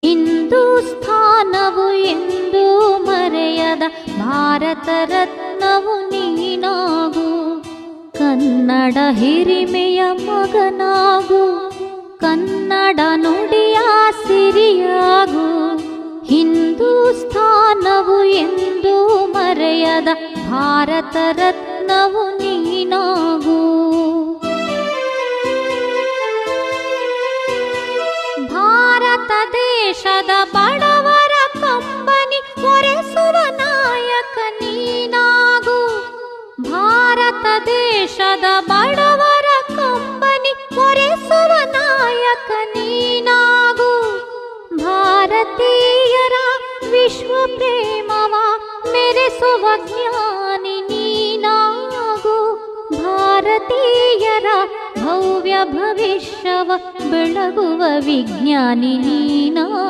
ಹಿಂದೂಸ್ಥಾನವು ಎಂದೂ ಮರೆಯದ ಭಾರತ ರತ್ನವು ನೀನಾಗು. ಕನ್ನಡ ಹಿರಿಮೆಯ ಮಗನಾಗು, ಕನ್ನಡ ನುಡಿಯ ಸಿರಿಯಾಗು. ಹಿಂದೂಸ್ಥಾನವು ಎಂದೂ ಮರೆಯದ ಭಾರತ ರತ್ನವು ನೀನಾಗು. ಭಾರತ ದೇಶದ ಬಡವರ ಕಂಬನಿ ಒರೆಸುವ ನಾಯಕ ನೀನಾಗು. ಭಾರತ ದೇಶದ ಬಡವರ ಕಂಬನಿ ಒರೆಸುವ ನಾಯಕ ನೀನಾಗು. ಭಾರತೀಯರ ವಿಶ್ವ ಪ್ರೇಮವ ಮೆರೆಸುವ ಜ್ಞಾನಿ ನೀನಾಗು. ಭಾರತೀಯರ ಭವ್ಯ ಭವಿಷ್ಯವ ಬೆಳಗುವ ವಿಜ್ಞಾನಿ ನೀನಾಗು.